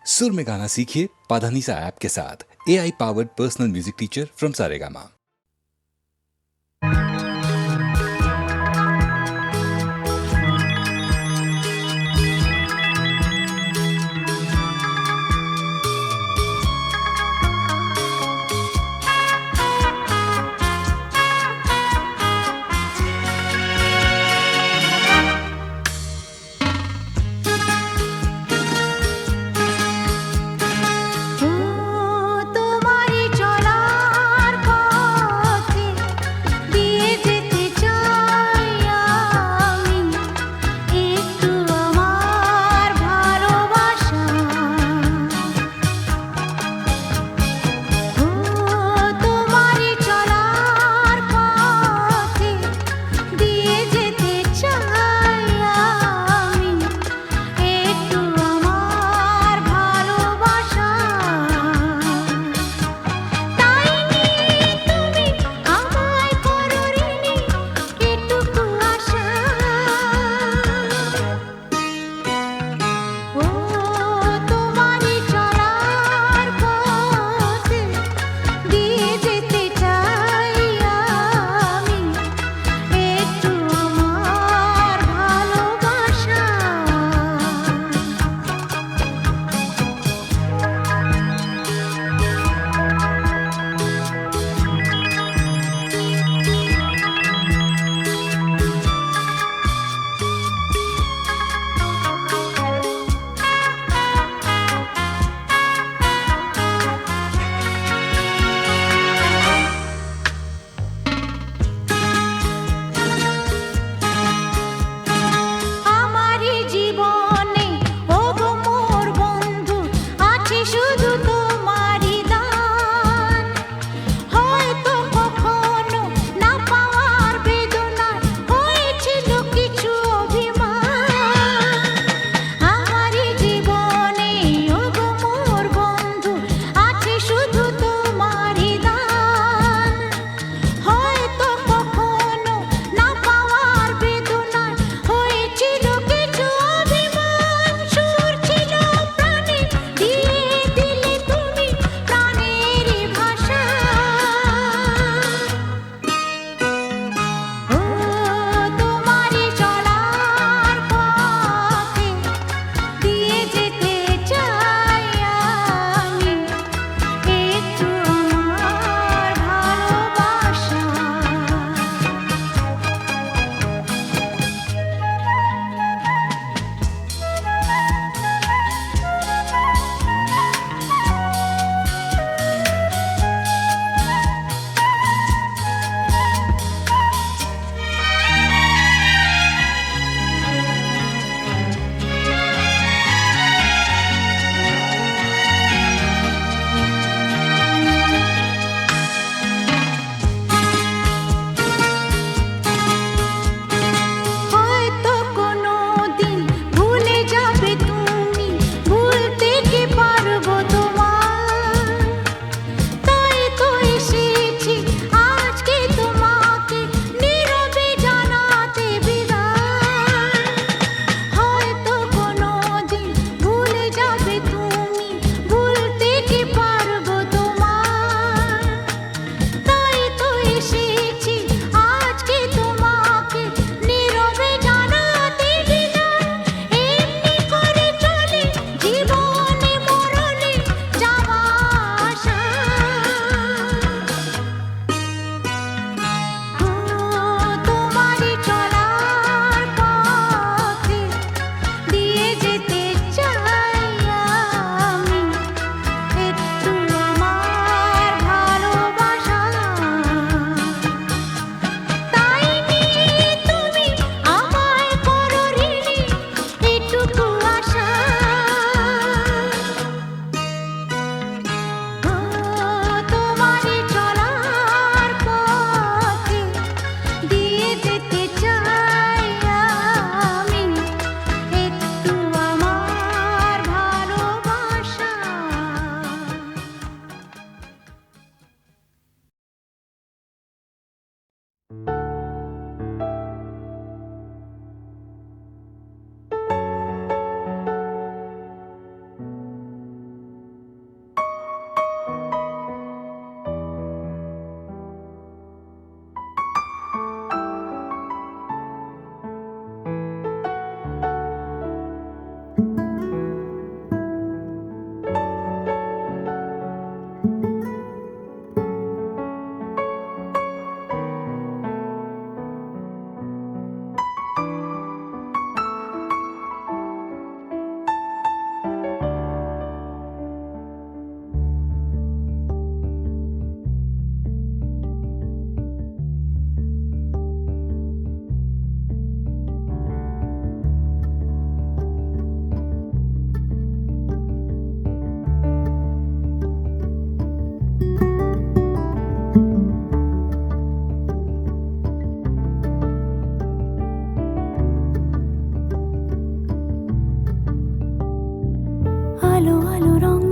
सुर में गाना सीखिए पाधानीसा ऐप के साथ। AI powered personal music teacher from Saregama. তোমারি চলার পথ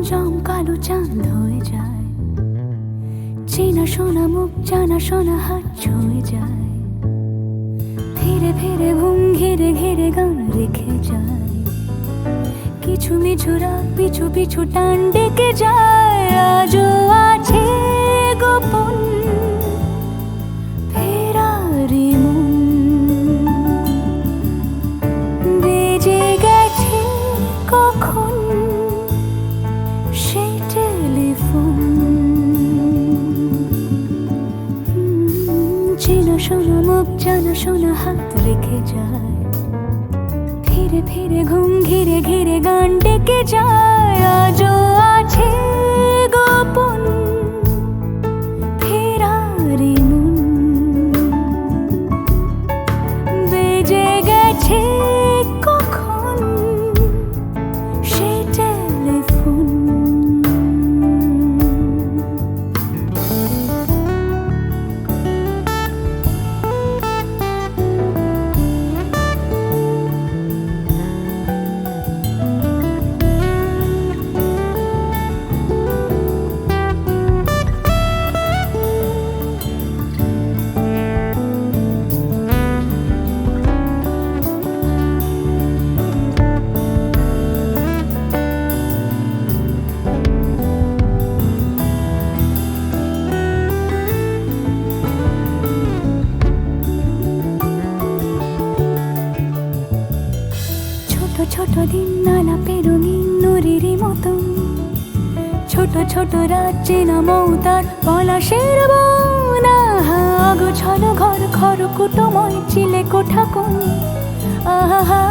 রংজম কালো চাঁদ হয়ে যায়, চেনা শোনা মুখ জানা শোনা হাত ছুঁয়ে যায়, ফিরে ফিরে ঘুম ঘিরে ঘিরে গান রেখে যায়, কিছু মিছু রাত পিছু পিছু টান ডেকে যায়। আজও আছে গোপন ফেরারি মন, বেজে গেছে কখন সেই টেলিফোন। চেনা শোনা মুখ জানা শোনা হাত রেখে যায়, ফিরে ফিরে ঘুম ঘিরে ঘিরে গান ডেকে যায়। আজও আছে গোপন ফেরারি মন, বেজে গেছে কখন সেই টেলিফোন। ছোট দিন আলাপে রঙিন নুরির মতন, ছোট ছোট রাত চেনা মৌতার পলাশের বন। গোছানো ঘর খড়কুটোময় চিলে কোঠা কোন, আহা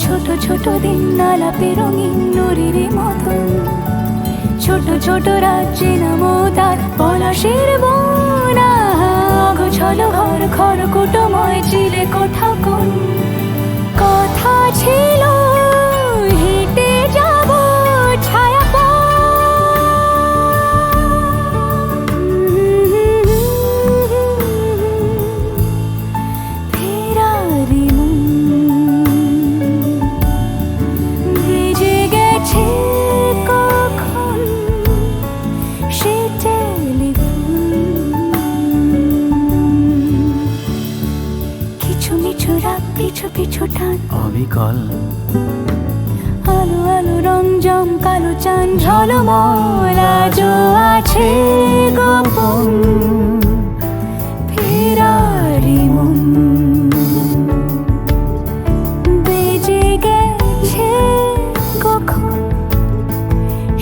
ছোট ছোট দিন আলাপে রঙিন নুরির মতন, ছোট ছোট রাত চেনা মৌতার পলাশের বন। গোছানো ঘর খড়কুটোময় চিলে কোঠা কোন, কথা ছিল হেঁটে যাব ছায়া ফেরারি মন, ভেজে গেছে কখন সে টেলিফোন। কিছু মিছু রাত পিছু পিছু টান অবিকল, আলো আলো রংজম কালো চাঁদ ঝলমল। আজও আছে গোপন ফেরারি মন, বেজে গেছে কখন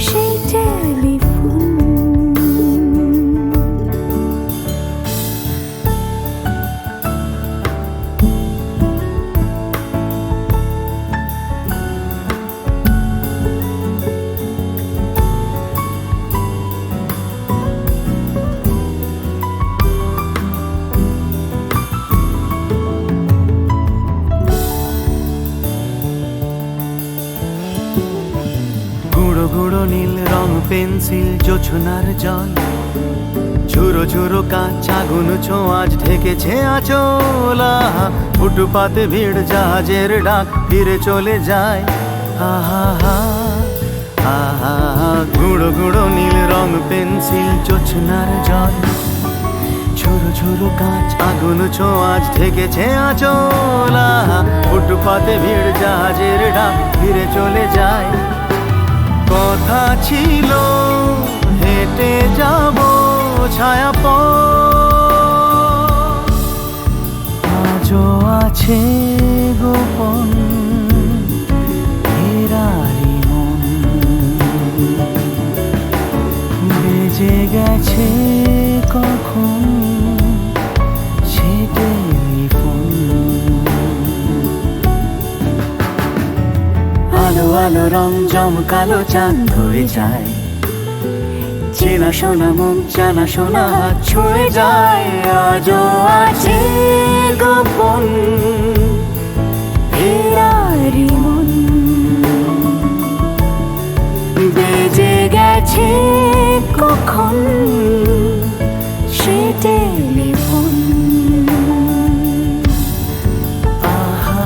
সেই টেলিফোন। গুঁড়ো গুঁড়ো নীল রং পেন্সিল জোছনার জল, ঝুরো ঝুরো কাঁচ আগুন ছোঁয়াজ ঢেকেছে আঁচল। ফুটপাতে ভিড় জাহাজের ডাক ফিরে চলে যায়। আহা আহা গুঁড়ো গুঁড়ো নীল রং পেন্সিল জোছনার জল, ঝুরো ঝুরো কাঁচ আগুন ছোঁয়াজ ঢেকেছে আঁচল। ফুটপাতে ভিড় জাহাজের ডাক ফিরে চলে যায়। কথা ছিল হেঁটে যাব ছায়া আজও আছে গোপন ফেরারি মন, বেজে গেছে কখন সে টেলিফোন। আলো আলো রং জমকালো চাঁদ হয়ে যায়, চেনা শোনা মুখ জানা শোনা হাত ছুঁয়ে যায়। আজও আছে গোপন ফেরারি মন, বেজে গেছে কখন সে টেলিফোন। আহা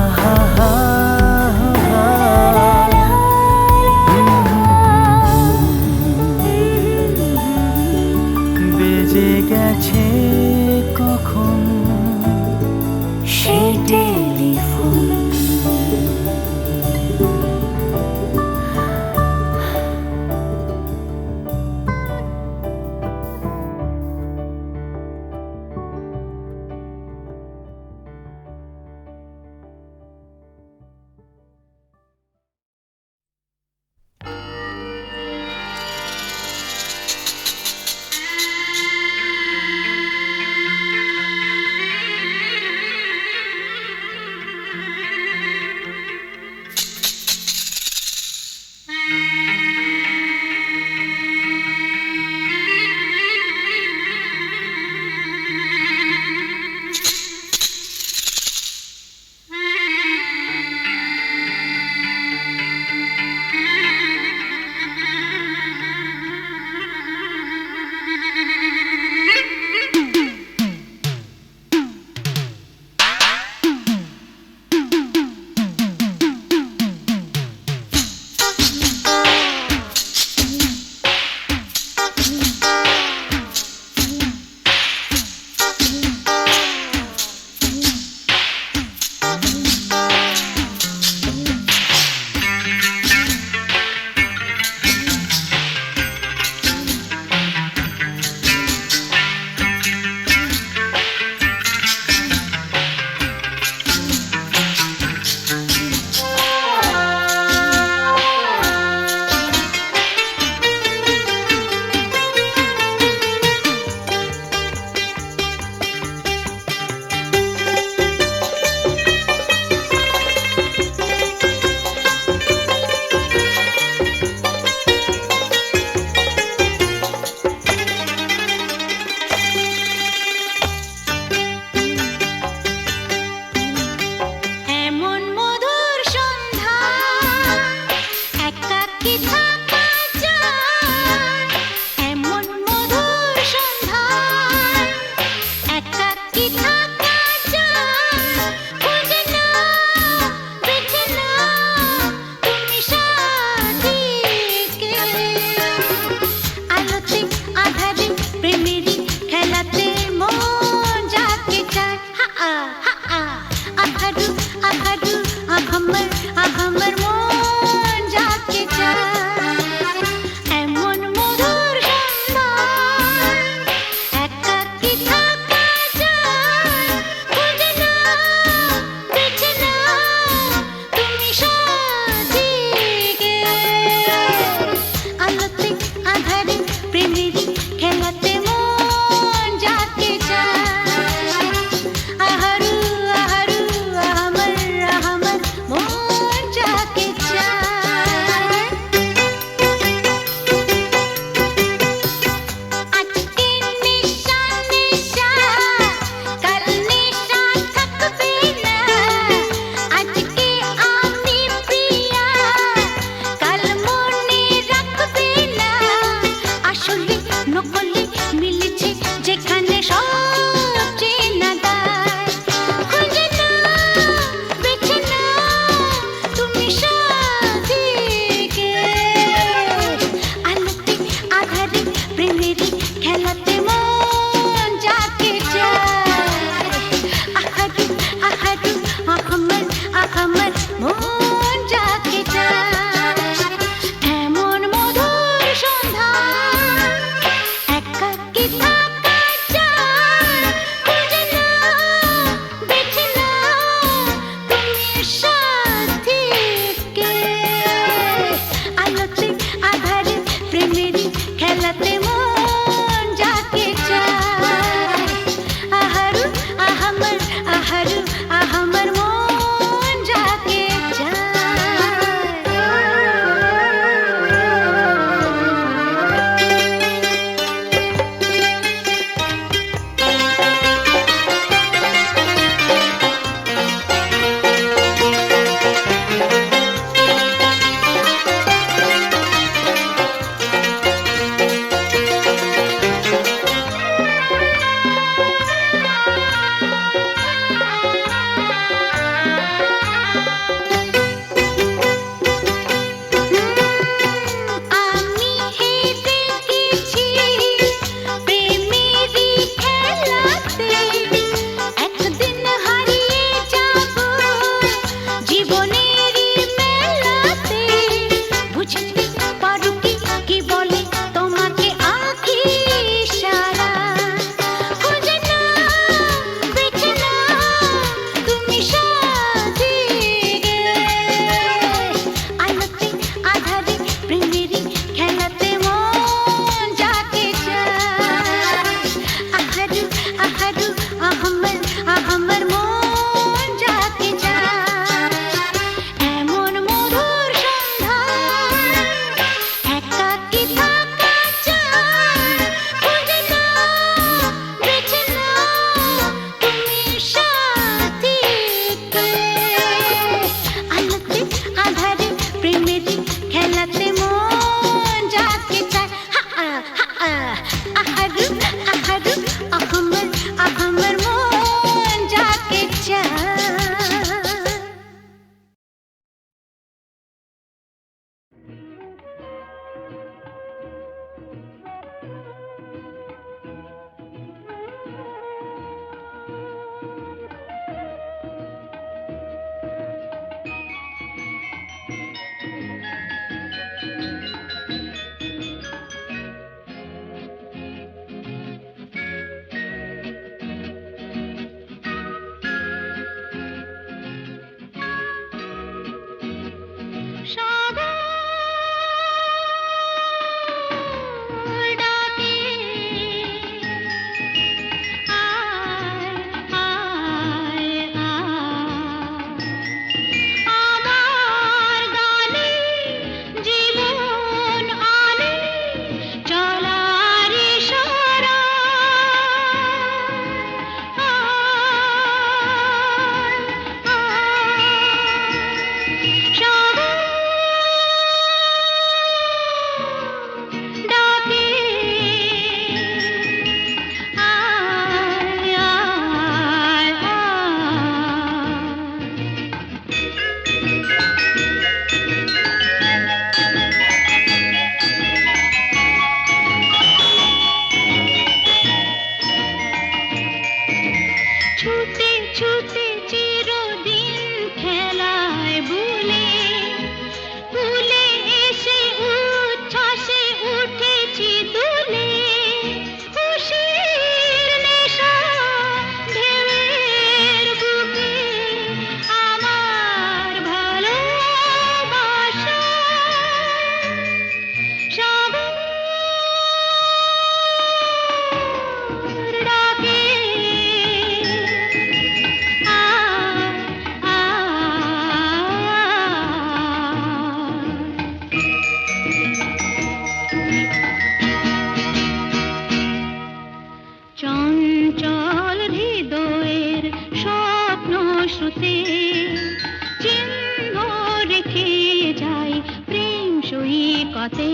পাতে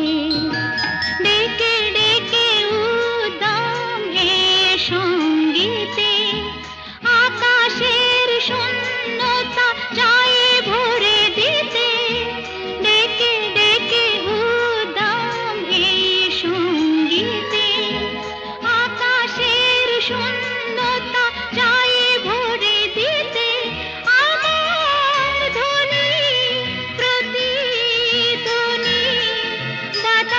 ডেকে ডেকে উদ্দাম হে সঙ্গীতে আকাশের শূন্যতা যায় ভরে দিতে ডেকে ডেকে উদ্দাম হে সঙ্গীতে আকাশের শূন্যতা যায় ভরে দিতে আমার ধ্বনি প্রতিধ্বনি দাতা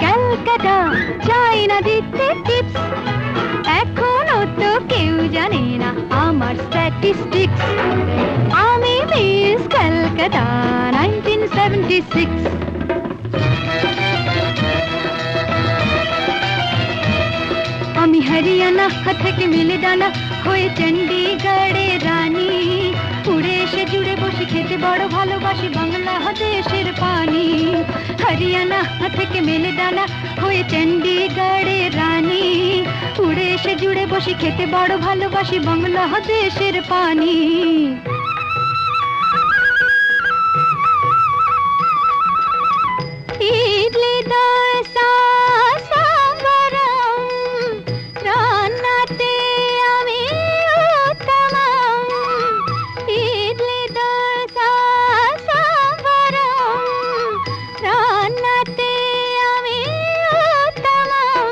ক্যালকাটা চাই না দিতে টিপস, এখনো তো কেউ জানে না আমার স্ট্যাটিস্টিক্স। আমি মিস ক্যালকাটা 1976। আমি হরিয়ানা থেকে মিলে ডানা হয়ে চণ্ডীগড়ের রানী, উড়ে এসে জুড়ে বসে খেতে বড় ভালোবাসি বাংলাদেশের পানি। হরিয়ানা থেকে মেলে ডানা হয়ে চণ্ডীগড়ের রানী, উড়ে এসে জুড়ে বসে খেতে বড় ভালোবাসি বাংলাদেশের পানি। ইডলি দোসা সাম্বারম, রান্নাতে আমি উত্তমম। ইডলি দোসা সাম্বারম, রান্নাতে আমি উত্তমম।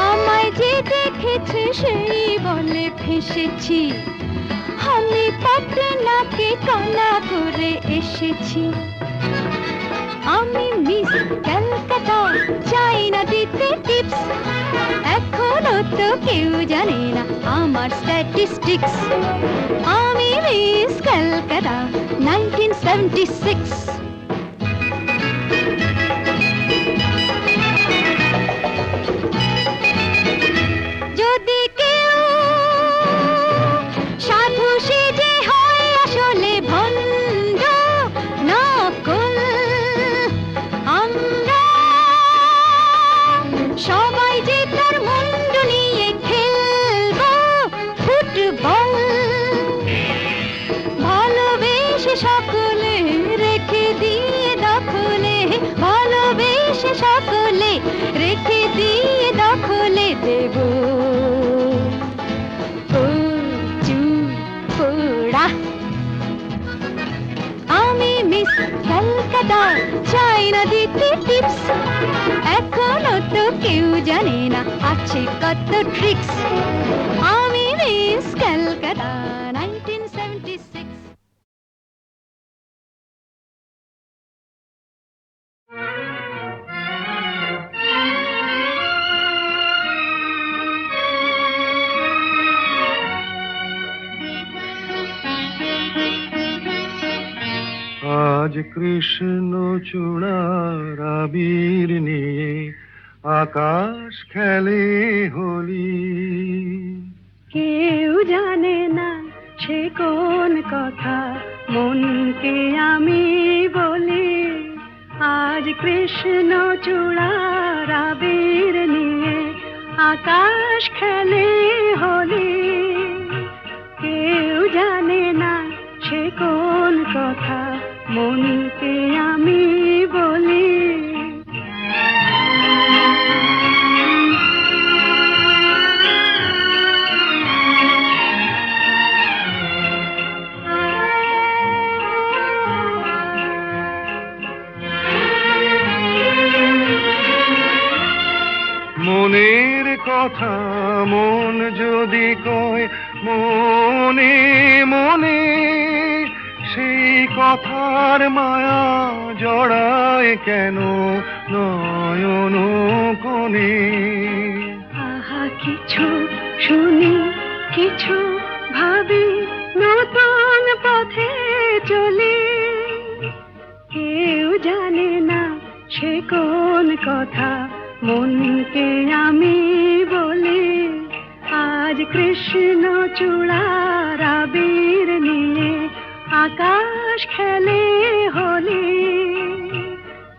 আমায় যে দেখেছে সেই বলে ফেসেছি, আমি পাটনাকে কানা করে এসেছি। আমি মিস ক্যালকাটা চাই না দিতে টিপস, এখনো তো কেউ জানে না আমার স্ট্যাটিস্টিক্স। আমি মিস ক্যালকাটা 1976। যদি কেউ সাধু সেজে হয় আসলে ভণ্ড নকল, আমরা সবাই যে তার মুন্ডু নিয়ে খেলবো ফুটবল। ভালোবেসে সকলে রেখে দিয়ে দখলে, ভালোবেসে সকলে রেখে দিয়ে দখলে দেব পোড়া। আমি মিস ক্যালকাটা চাই না দিতে টিপস, এখনো তো কেউ জানে না আছে কত ট্রিক্স। আমি মিস ক্যালকাটা 1976। আজ কৃষ্ণ চূড়ার আবির নিয়ে আকাশ খেলে হোলি। কেউ জানে না সে কোন কথা মনকে আমি বলি। আজ কৃষ্ণ চূড়ার আবির নিয়ে আকাশ খেলে হোলি। কেউ জানে না সে কোন কথা মনকে আমি বলি। মনের কথা মন যদি কয় মনে মনে, সেই কথার মায়া জড়ায় কেন নয়ন কোণে। আহা কিছু শুনি কিছু ভাবি, নতুন পথে চলি। কেউ জানে না সে কোন কথা মনকে আমি বলি। আজ কৃষ্ণ চূড়ার আবির নিয়ে আকাশ খেলে হোলি।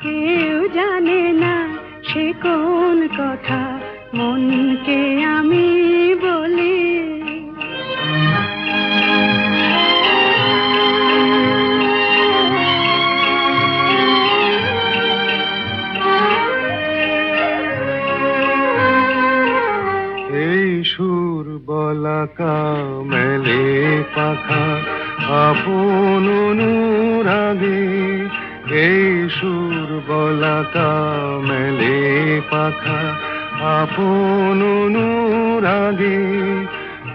কেউ জানে না সে কোন কথা মনকে আমি বলি। এই সুর বলাকা মেলে পাখা আপন অনুরাগে। এই সুর বলাকা মেলে পাখা আপন অনুরাগে।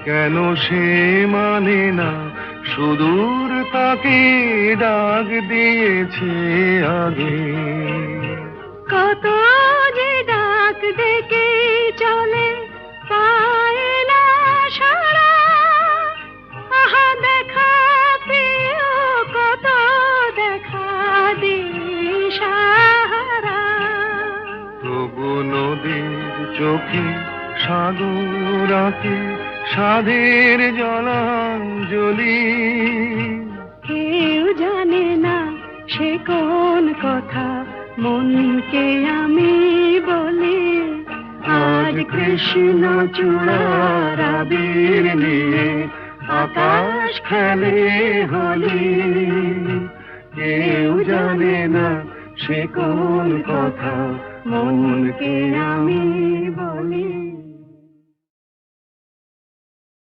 কেন সে মানে না সুদূর তাকে ডাক দিয়েছে আগে। কত যে ডাক ডেকে চলে পায় না সারা, আহা দেখা পেও কত দেখা দিশাহারা। তবু নদীর চোখে সাগর আঁকে সাধের জলাঞ্জলি। কেউ জানে না সে কোন কথা মনকে আমি বলি। আজ কৃষ্ণ চূড়ার আবির নিয়ে আকাশ খেলে হোলি। কেউ জানে না সে কোন কথা মনকে আমি বলি।